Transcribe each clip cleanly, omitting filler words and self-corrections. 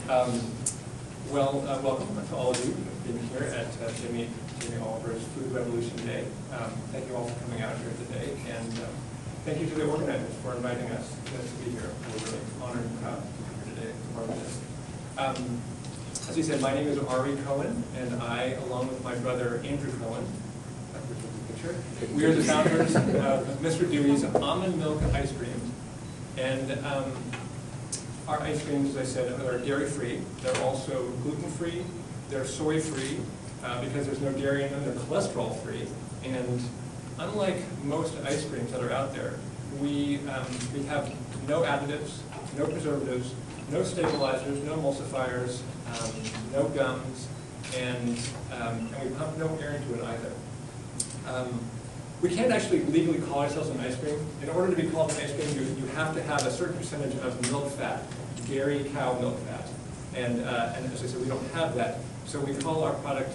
Welcome to all of you being here at Jimmy Oliver's Food Revolution Day. Thank you all for coming out here today, and thank you to the organizers for inviting us to be here. We're really honored and proud to be here today as part of this. As he said, my name is Cohen, and I, along with my brother Andrew Cohen, we are the founders of Mr. Dewey's Almond Milk Ice Cream. And our ice creams, as I said, are dairy-free. They're also gluten-free. They're soy-free because there's no dairy in them. They're cholesterol-free. And unlike most ice creams that are out there, we have no additives, no preservatives, no stabilizers, no emulsifiers, no gums, and we pump no air into it either. We can't actually legally call ourselves an ice cream. In order to be called an ice cream, you have to have a certain percentage of milk fat, dairy cow milk fat. And as I said, we don't have that. So we call our product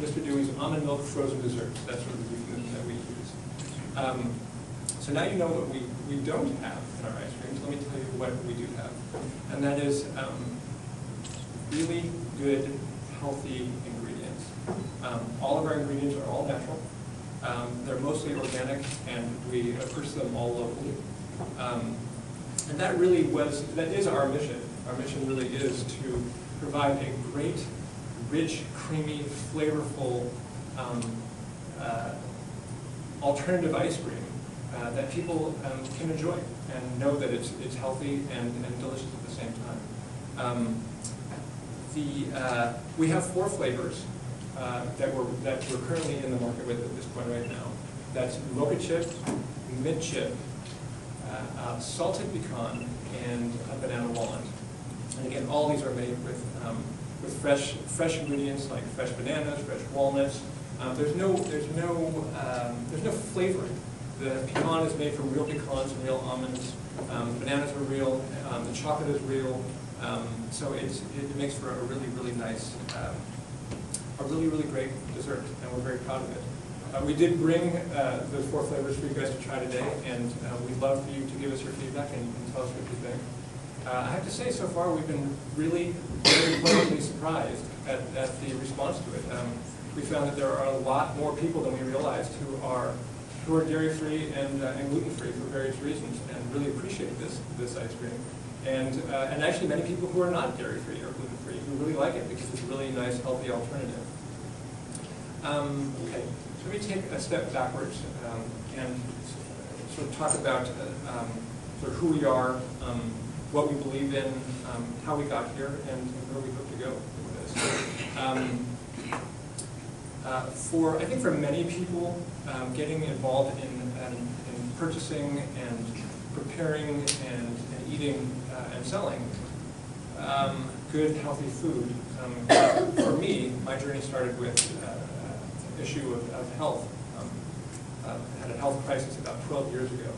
Mr. Dewey's Almond Milk Frozen Desserts. That's sort of the euphemism that we use. So now you know what we don't have in our ice creams. Let me tell you what we do have. And that is really good, healthy ingredients. All of our ingredients are all natural. They're mostly organic, and we purchase them all locally. And that is our mission. Our mission really is to provide a great, rich, creamy, flavorful alternative ice cream that people can enjoy and know that it's healthy and delicious at the same time. We have 4 flavors that we're currently in the market with at this point right now. That's mocha chip, mint chip, salted pecan, and a banana walnut. And again, all these are made with fresh ingredients like fresh bananas, fresh walnuts. There's no flavoring. The pecan is made from real pecans and real almonds. Bananas are real. The chocolate is real. So it makes for a really, really nice, a really, really great dessert, and we're very proud of it. We did bring those 4 flavors for you guys to try today, and we'd love for you to give us your feedback and tell us what you think. I have to say, so far we've been really very pleasantly surprised at the response to it. We found that there are a lot more people than we realized who are dairy-free and gluten-free for various reasons, and really appreciate this ice cream. And actually many people who are not dairy-free or gluten-free who really like it because it's a really nice, healthy alternative. Okay, so let me take a step backwards and sort of talk about sort of who we are, what we believe in, how we got here, and where we hope to go with this. I think for many people, getting involved in purchasing and preparing and eating and selling good, healthy food. For me, my journey started with an issue of health. I had a health crisis about 12 years ago.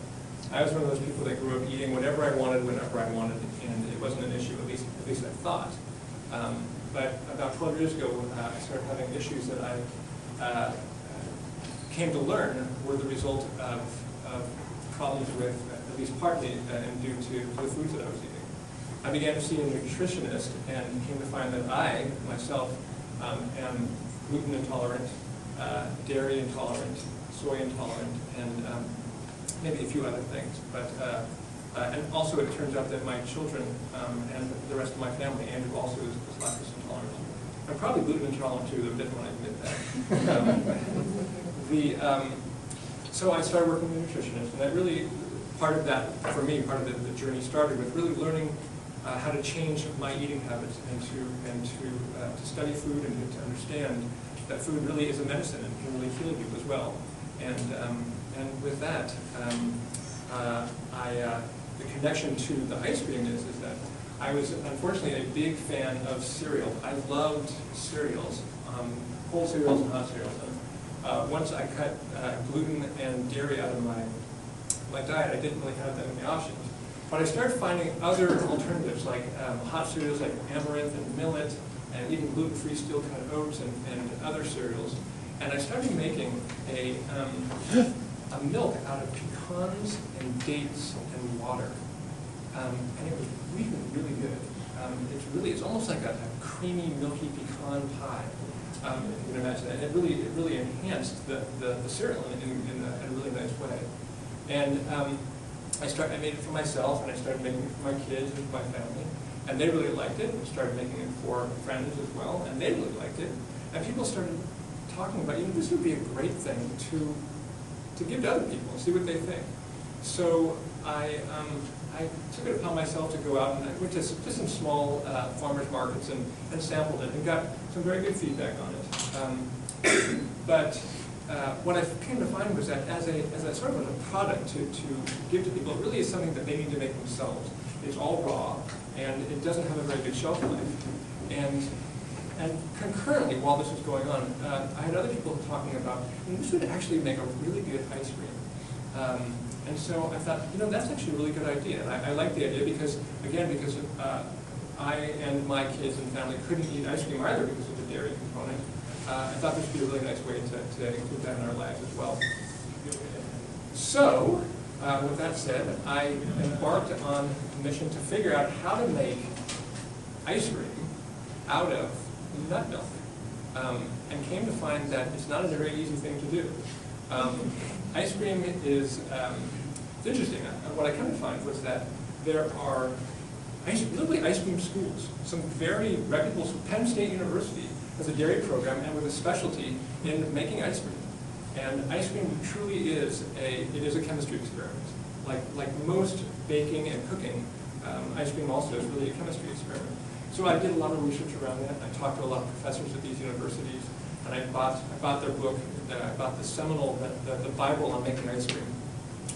I was one of those people that grew up eating whatever I wanted, whenever I wanted, and it wasn't an issue, at least I thought. But about 12 years ago, I started having issues that I came to learn were the result of problems with, at least partly, and due to the foods that I was eating. I began to see a nutritionist and came to find that I, myself, am gluten intolerant, dairy intolerant, soy intolerant, and maybe a few other things. But and also it turns out that my children and the rest of my family, Andrew also is lactose intolerant. I'm probably gluten intolerant too, though I didn't want to admit that. So I started working with a nutritionist, and that really, part of that, for me, part of the journey started with really learning how to change my eating habits and to study food and to understand that food really is a medicine and can really heal you as well. And with that, the connection to the ice cream is that I was unfortunately a big fan of cereal. I loved cereals, whole cereals and hot cereals. Once I cut gluten and dairy out of my diet, I didn't really have that many options. But I started finding other alternatives like hot cereals like amaranth and millet, and even gluten-free steel-cut oats and other cereals. And I started making a milk out of pecans and dates and water. And it was really, really good. it's almost like a creamy, milky pecan pie, if you can imagine that. It really enhanced the cereal in a really nice way. And I made it for myself, and I started making it for my kids and for my family, and they really liked it. And started making it for friends as well, and they really liked it. And people started talking about, this would be a great thing to give to other people and see what they think. So I took it upon myself to go out, and I went to some small farmers markets and sampled it and got some very good feedback on it. But what I came to find was that as a sort of a product to give to people, it really is something that they need to make themselves. It's all raw, and it doesn't have a very good shelf life. And concurrently, while this was going on, I had other people talking about, this would actually make a really good ice cream. And so I thought, that's actually a really good idea. And I like the idea because I and my kids and family couldn't eat ice cream either because of the dairy component. I thought this would be a really nice way to include that in our lives as well. So, with that said, I embarked on a mission to figure out how to make ice cream out of nut milk, and came to find that it's not a very easy thing to do. Ice cream is it's interesting. What I came to find was that there are literally ice cream schools. Some very reputable, Penn State University has a dairy program and with a specialty in making ice cream. And ice cream truly is a chemistry experiment. Like most baking and cooking, ice cream also is really a chemistry experiment. So I did a lot of research around that. I talked to a lot of professors at these universities, and I bought their book. I bought the seminal, the Bible on making ice cream,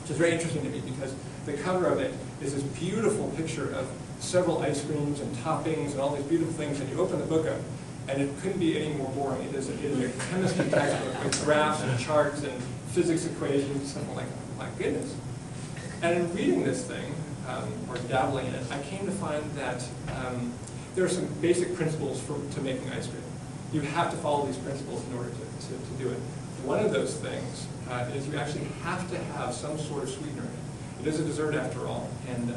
which is very interesting to me because the cover of it is this beautiful picture of several ice creams and toppings and all these beautiful things. And you open the book up, and it couldn't be any more boring. It is a chemistry textbook with graphs and charts and physics equations. And I'm like, oh my goodness. And in reading this thing, or dabbling in it, I came to find that there are some basic principles to making ice cream. You have to follow these principles in order to do it. One of those things is you actually have to have some sort of sweetener in it. It is a dessert after all, and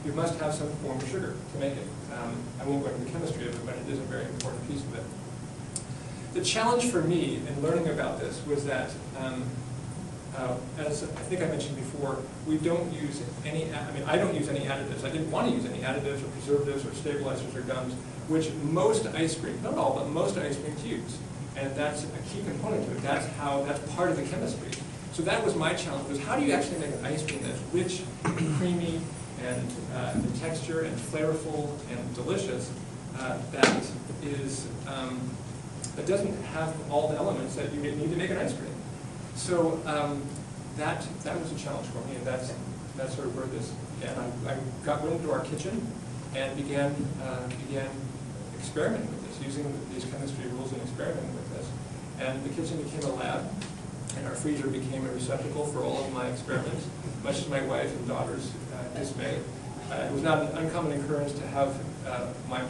you must have some form of sugar to make it. I won't go into the chemistry of it, but it is a very important piece of it. The challenge for me in learning about this was that, as I think I mentioned before, we don't use I don't use any additives. I didn't want to use any additives or preservatives or stabilizers or gums, which most ice cream, not all, but most ice creams use. And that's a key component to it. That's part of the chemistry. So that was my challenge, was how do you actually make an ice cream that's rich, and creamy, and in texture, and flavorful, and delicious, that doesn't have all the elements that you need to make an ice cream. So that was a challenge for me, and that's sort of where this began. I went into our kitchen and began experimenting with this, using these chemistry rules and experimenting with this. And the kitchen became a lab, and our freezer became a receptacle for all of my experiments, much to my wife and daughter's dismay. It was not an uncommon occurrence to have my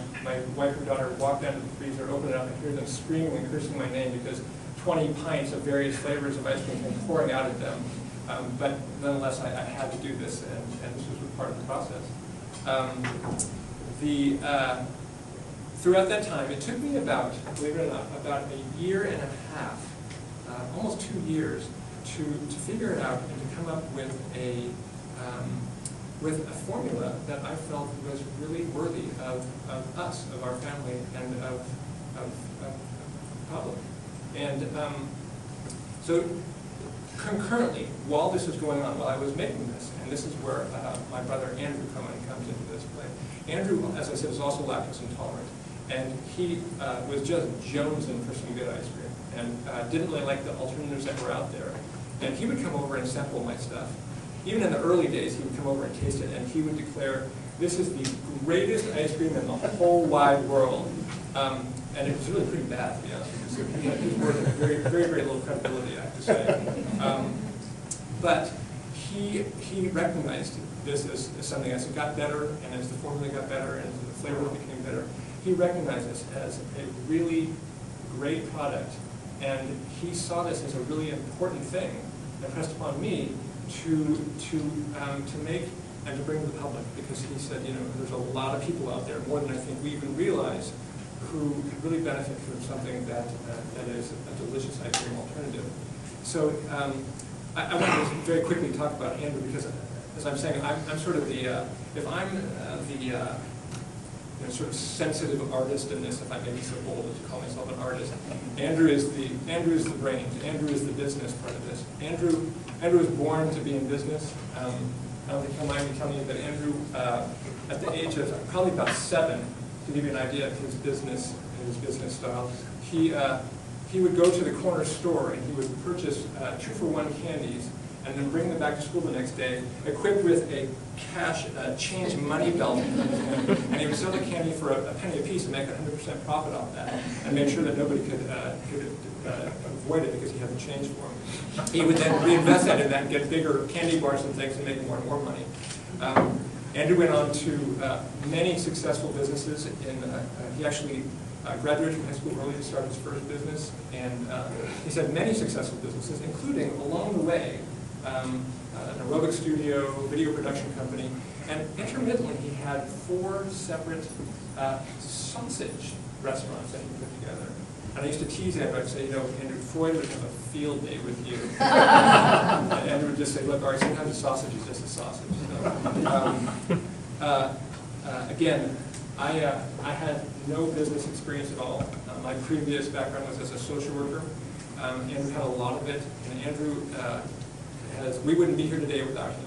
wife and daughter walk down to the freezer, open it up, and hear them screaming and cursing my name because 20 pints of various flavors of ice cream came pouring out at them. But nonetheless, I had to do this, and this was part of the process. Throughout that time, it took me about, believe it or not, about a year and a half, almost 2 years, to figure it out and to come up with a formula that I felt was really worthy of us, of our family, and of the public. And so concurrently, while this was going on, while I was making this, and this is where my brother Andrew Cohen comes into this play. Andrew, as I said, is also lactose intolerant, and he was just jonesing for some good ice cream, and didn't really like the alternatives that were out there. And he would come over and sample my stuff. Even in the early days, he would come over and taste it, and he would declare, "This is the greatest ice cream in the whole wide world." And it was really pretty bad, to be honest with you. So he had his word very, very, very little credibility, I have to say. But he recognized this as something as it got better, and as the formula got better, and as the flavor became better, he recognized this as a really great product, and he saw this as a really important thing impressed upon me to make and to bring to the public, because he said, there's a lot of people out there, more than I think we even realize, who really benefit from something that is a delicious ice cream alternative. So I want to very quickly talk about Andrew, because as I'm saying, I'm sort of if I'm the sort of sensitive artist in this, if I may be so bold as to call myself an artist, Andrew is the brains. Andrew is the business part of this. Andrew was born to be in business. I don't think he'll mind me telling you that Andrew, at the age of probably about 7, to give you an idea of his business style, he would go to the corner store and he would purchase 2-for-1 candies and then bring them back to school the next day, equipped with a change money belt. And he would sell the candy for a penny a piece and make 100% profit off that, and make sure that nobody could avoid it because he had the change for him. He would then reinvest that in that and get bigger candy bars and things and make more and more money. Andrew went on to many successful businesses. He actually graduated from high school early to start his first business, and he's had many successful businesses, including, along the way, an aerobic studio, video production company, and intermittently he had 4 separate sausage restaurants that he put together. And I used to tease him, I'd say, Andrew, Freud would have a field day with you. And Andrew would just say, look, Art, sometimes a sausage is just a sausage. So, again, I had no business experience at all. My previous background was as a social worker. Andrew had a lot of it, and Andrew we wouldn't be here today without him.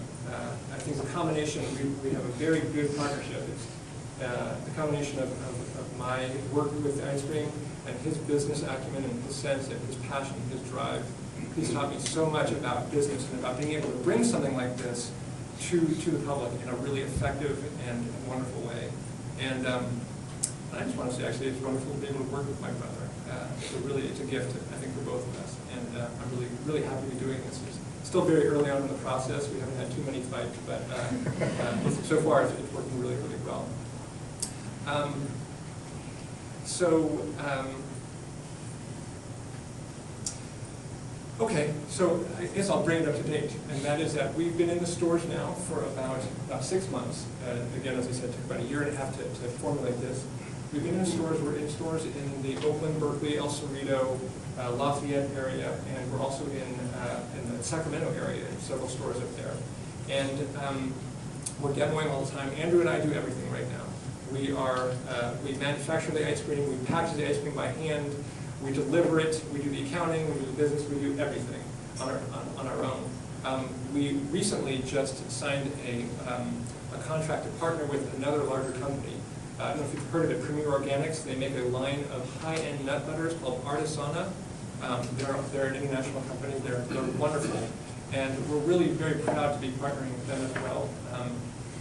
I think the combination, we have a very good partnership. It's the combination of my work with ice cream and his business acumen and his sense and his passion, his drive. He's taught me so much about business and about being able to bring something like this to the public in a really effective and wonderful way. And I just want to say, actually, it's wonderful to be able to work with my brother. It's a gift, I think, for both of us. And I'm really, really happy to be doing this. It's still very early on in the process. We haven't had too many fights, but so far it's working really, really well. Okay, so I guess I'll bring it up to date, and that is that we've been in the stores now for about 6 months. Again, as I said, it took about a year and a half to formulate this. We've been in stores. We're in stores in the Oakland, Berkeley, El Cerrito, Lafayette area, and we're also in the Sacramento area, in several stores up there. And we're demoing all the time. Andrew and I do everything right now. We manufacture the ice cream, we package the ice cream by hand, we deliver it, we do the accounting, we do the business, we do everything on our own. We recently just signed a contract to partner with another larger company. I don't know if you've heard of it, Premier Organics. They make a line of high-end nut butters called Artisana. They're an international company. They're wonderful. And we're really very proud to be partnering with them as well.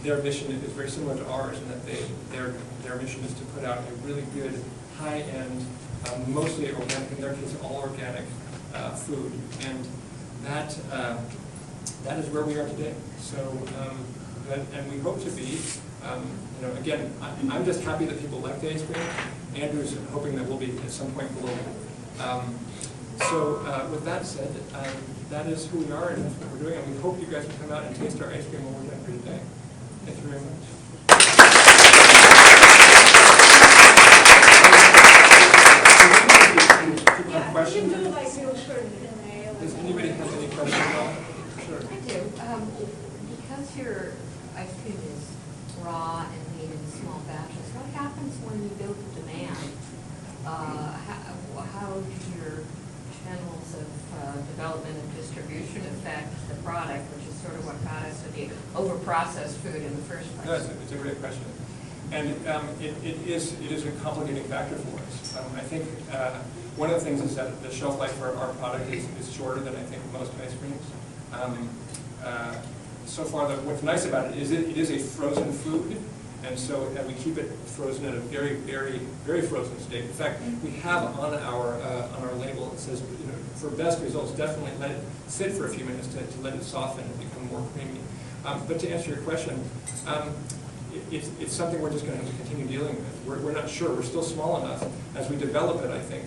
Their mission is very similar to ours in that their mission is to put out a really good, high-end, mostly organic, in their case, all organic food. And that is where we are today. So, and we hope to be. Again, I'm just happy that people like the ice cream. Andrew's hoping that we'll be at some point global. So with that said, that is who we are and that's what we're doing. And we hope you guys will come out and taste our ice cream when we're done here today. Thank you very much. You can do like real short Q&A. Does anybody have any questions at all? Sure. I do. Because your ice cream is raw and made in small batches, what happens when you build the demand? How do your channels of development and distribution affect the product, which is sort of what got us to the over-processed food in the first place? No, it's a great question. And it is a complicating factor for us. I think one of the things is that the shelf life for our product is shorter than I think most ice creams. So far, what's nice about it is a frozen food, and so we keep it frozen at a very, very, very frozen state. In fact, we have on our label, it says, for best results, definitely let it sit for a few minutes to let it soften and become more creamy. But to answer your question, it's something we're just going to have to continue dealing with. We're not sure. We're still small enough. As we develop it, I think,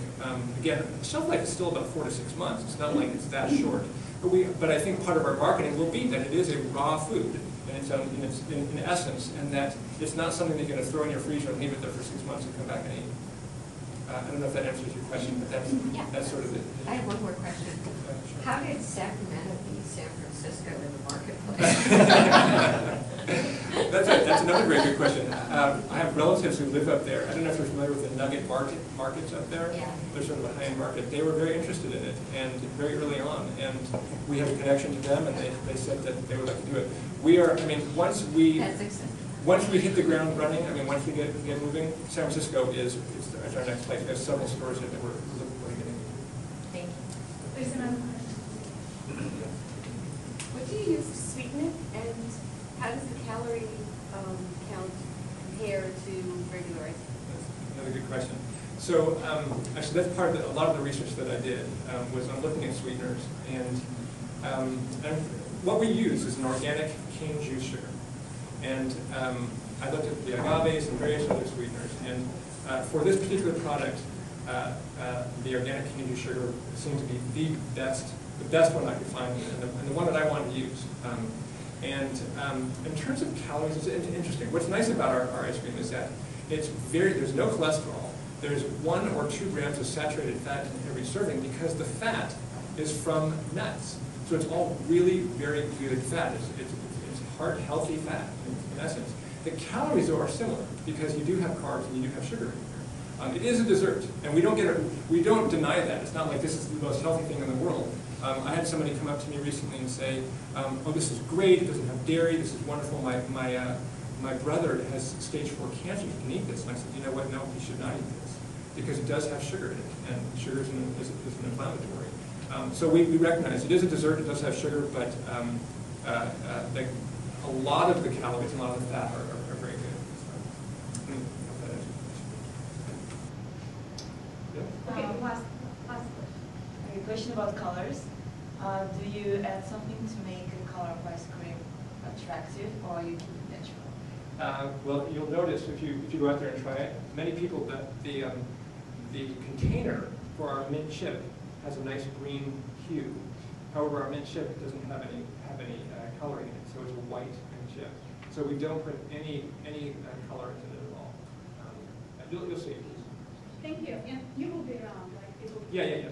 again, the shelf life is still about 4 to 6 months. It's not like it's that short. But I think part of our marketing will be that it is a raw food in essence, and that it's not something that you're going to throw in your freezer and leave it there for 6 months and come back and eat. I don't know if that answers your question, but that's sort of it. I have one more question. Sure. How did Sacramento beat San Francisco in the marketplace? That's another very good question. I have relatives who live up there. I don't know if you're familiar with the nugget markets up there. Yeah. They're sort of a high-end market. They were very interested in it, and very early on. And we have a connection to them, and they said that they would like to do it. We are, I mean, once we hit the ground running, I mean, once we get moving, San Francisco is our next place. We have several stores that we're looking for getting. Thank you. There's another question. What do you use to sweeten it, and how does the calorie count compare to regular ice cream? That's another good question. So actually, that's part of a lot of the research that I did was on looking at sweeteners, and what we use is an organic cane juice sugar. And I looked at the agaves and various other sweeteners, and for this particular product, the organic cane juice sugar seemed to be the best one I could find, and the one that I wanted to use. In terms of calories, it's interesting. What's nice about our ice cream is that there's no cholesterol. There's 1 or 2 grams of saturated fat in every serving because the fat is from nuts. So it's all really very good fat. It's heart healthy fat in essence. The calories though are similar because you do have carbs and you do have sugar in here. It is a dessert, and we don't deny that. It's not like this is the most healthy thing in the world. I had somebody come up to me recently and say, "Oh, this is great. It doesn't have dairy. This is wonderful. My brother has stage 4 cancer. He can eat this." And I said, "You know what? No, he should not eat this because it does have sugar in it, and sugar is an inflammatory." So we recognize it is a dessert. It does have sugar, but a lot of the calories and a lot of the fat are very good. So, Okay, last question. A question about colors. Do you add something to make a color of ice cream attractive, or you keep it natural? Well, you'll notice if you go out there and try it, many people the container for our mint chip has a nice green hue. However, our mint chip doesn't have any coloring in it, so it's a white mint chip. So we don't put any color into it at all. You'll see. Thank you. And you will be around, like, it will be Yeah.